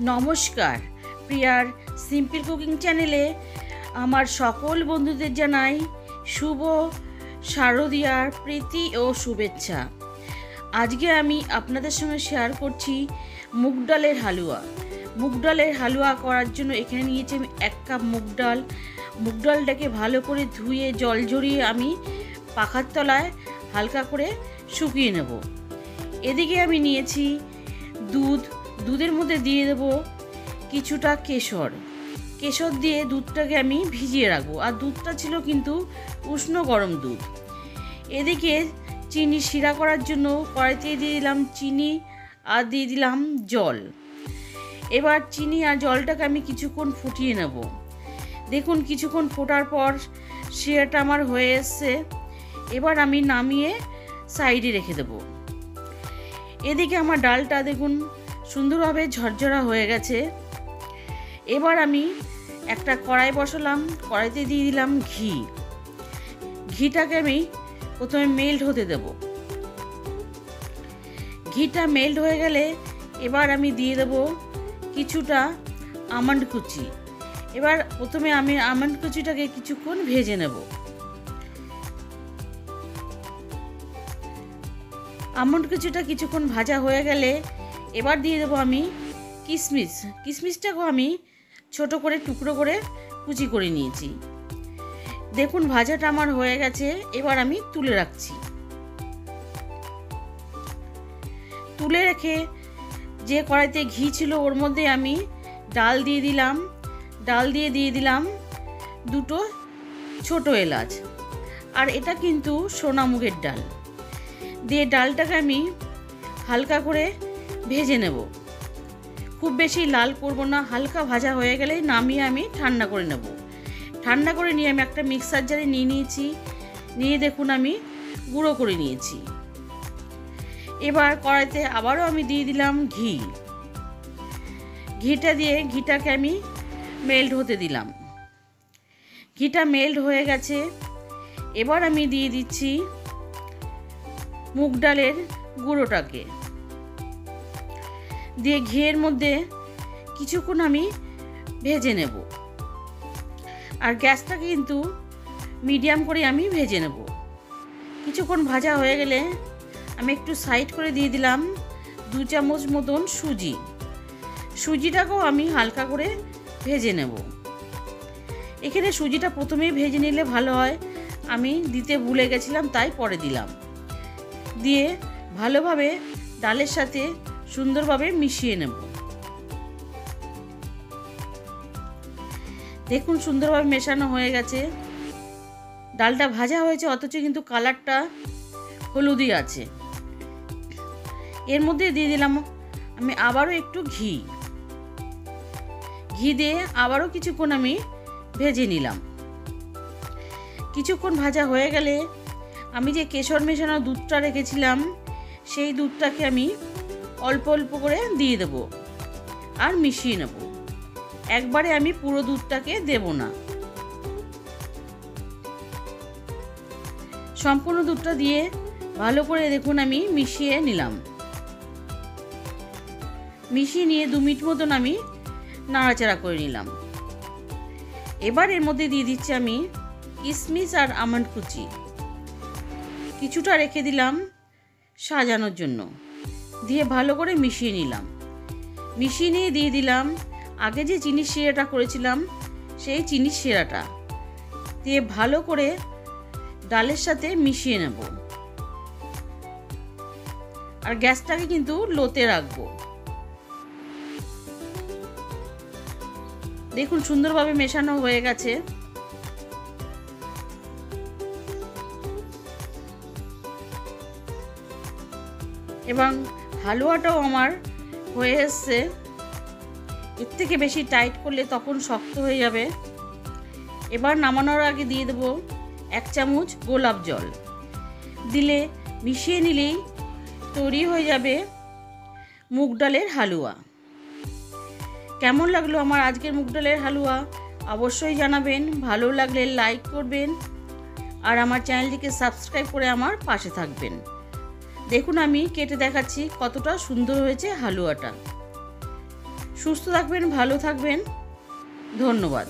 নমস্কার, প্রিয়ার simple cooking চ্যানেলে আমার সকল বন্ধুদের জানাই শুভ শারদীয়ার প্রীতি ও শুভেচ্ছা। আজকে আমি আপনাদের সঙ্গে শেয়ার করছি মুগ ডালের হালুয়া। মুগ ডালের হালুয়া করার জন্য এখানে নিয়েছি আমি 1 কাপ মুগ ডাল। মুগ ডালটাকে ভালো করে ধুয়ে জল ঝরিয়ে আমি পাখার তলায় হালকা করে শুকিয়ে নেব। এদিকে আমি নিয়েছি দুধের মধ্যে দিয়ে দেব কিছুটা কেশর দিয়ে দুধটাকে আমি ভিজিয়ে রাখবো। আর দুধটা ছিল কিন্তু উষ্ণ গরম দুধ। এদিকে চিনি শিরা করার জন্য কড়াইতে দিয়ে দিলাম চিনি আর দিয়ে দিলাম জল। এবার চিনি আর জলটাকে আমি কিছুক্ষণ ফুটিয়ে নেব। দেখুন কিছুক্ষণ ফোটার পর শিরাটা আমার হয়ে এসছে। এবার আমি নামিয়ে সাইডে রেখে দেব। এদিকে আমার ডালটা দেখুন সুন্দরভাবে ঝরঝরা হয়ে গেছে। এবার আমি একটা কড়াই বসালাম, কড়াইতে দিয়ে দিলাম ঘিটাকে আমি প্রথমে মেল্ট হতে দেব। ঘিটা মেল্ট হয়ে গেলে এবার আমি দিয়ে দেব কিছুটা আমন্ড কুচি। এবার প্রথমে আমি আমন্ড কুচিটাকে কিছুক্ষণ ভেজে নেব। আমন্ড কুচিটা কিছুক্ষণ ভাজা হয়ে গেলে এবার দিয়ে দেবো আমি কিশমিশটাকেও আমি ছোট করে টুকরো করে কুচি করে নিয়েছি। দেখুন ভাজাটা আমার হয়ে গেছে। এবার আমি তুলে রাখছি। তুলে রেখে যে কড়াইতে ঘি ছিল ওর মধ্যে আমি ডাল দিয়ে দিলাম 2 ছোট এলাচ। আর এটা কিন্তু সোনা মুগের ডাল দিয়ে ডালটাকে আমি হালকা করে ভেজে নেব। খুব বেশি লাল করব না, হালকা ভাজা হয়ে গেলেই নামিয়ে আমি ঠান্ডা করে নেব। ঠান্ডা করে নিয়ে আমি একটা মিক্সার জারে নিয়ে দেখুন আমি গুঁড়ো করে নিয়েছি। এবার কড়াইতে আবারও আমি দিয়ে দিলাম ঘিটাকে আমি মেল্ট হতে দিলাম। ঘিটা মেল্ট হয়ে গেছে। এবার আমি দিয়ে দিচ্ছি মুগ ডালের গুঁড়োটাকে দিয়ে ঘিয়ের মধ্যে কিছুক্ষণ আমি ভেজে নেব। আর গ্যাসটা কিন্তু মিডিয়াম করে আমি ভেজে নেব। কিছুক্ষণ ভাজা হয়ে গেলে আমি একটু সাইড করে দিয়ে দিলাম 2 চামচ মতন সুজিটাকেও আমি হালকা করে ভেজে নেব। এখানে সুজিটা প্রথমেই ভেজে নিলে ভালো হয়, আমি দিতে ভুলে গেছিলাম তাই পরে দিলাম। দিয়ে ভালোভাবে ডালের সাথে সুন্দরভাবে মিশিয়ে নেব। দেখুন সুন্দরভাবে মেশানো হয়ে গেছে। ডালটা ভাজা হয়েছে অথচ কিন্তু কালারটা হলুদি আছে। এর মধ্যে দিয়ে দিলাম আমি আবারও একটু ঘি দিয়ে আবারও কিছুক্ষণ আমি ভেজে নিলাম। কিছুক্ষণ ভাজা হয়ে গেলে আমি যে কেশর মেশানো দুধটা রেখেছিলাম সেই দুধটাকে আমি অল্প অল্প করে দিয়ে দেব আর মিশিয়ে নেব। একবারে আমি পুরো দুধটাকে দেব না। সম্পূর্ণ দুধটা দিয়ে ভালো করে দেখুন আমি মিশিয়ে নিলাম। মিশিয়ে নিয়ে 2 মিনিট মতন আমি নাড়াচাড়া করে নিলাম। এবার এর মধ্যে দিয়ে দিচ্ছি আমি কিশমিশ আর আমন্ড কুচি। কিছুটা রেখে দিলাম সাজানোর জন্য। দিয়ে ভালো করে মিশিয়ে নিলাম। মিশিয়ে নিয়ে দিয়ে দিলাম আগে যে চিনির শিরাটা করেছিলাম সেই চিনির শিরাটা দিয়ে ভালো করে ডালের সাথে মিশিয়ে নেব। আর গ্যাসটাকে কিন্তু লোতে রাখবো। দেখুন সুন্দরভাবে মেশানো হয়ে গেছে। এবং হালুয়াটাও আমার হয়ে এসছে। এর থেকে বেশি টাইট করলে তখন শক্ত হয়ে যাবে। এবার নামানোর আগে দিয়ে দেব 1 চামচ গোলাপ জল। দিলে মিশিয়ে নিলেই তৈরি হয়ে যাবে মুগ ডালের হালুয়া। কেমন লাগলো আমার আজকের মুগ ডালের হালুয়া অবশ্যই জানাবেন। ভালো লাগলে লাইক করবেন আর আমার চ্যানেলটিকে সাবস্ক্রাইব করে আমার পাশে থাকবেন। দেখুন আমি কেটে দেখাচ্ছি কতটা সুন্দর হয়েছে হালুয়াটা। সুস্থ থাকবেন, ভালো থাকবেন। ধন্যবাদ।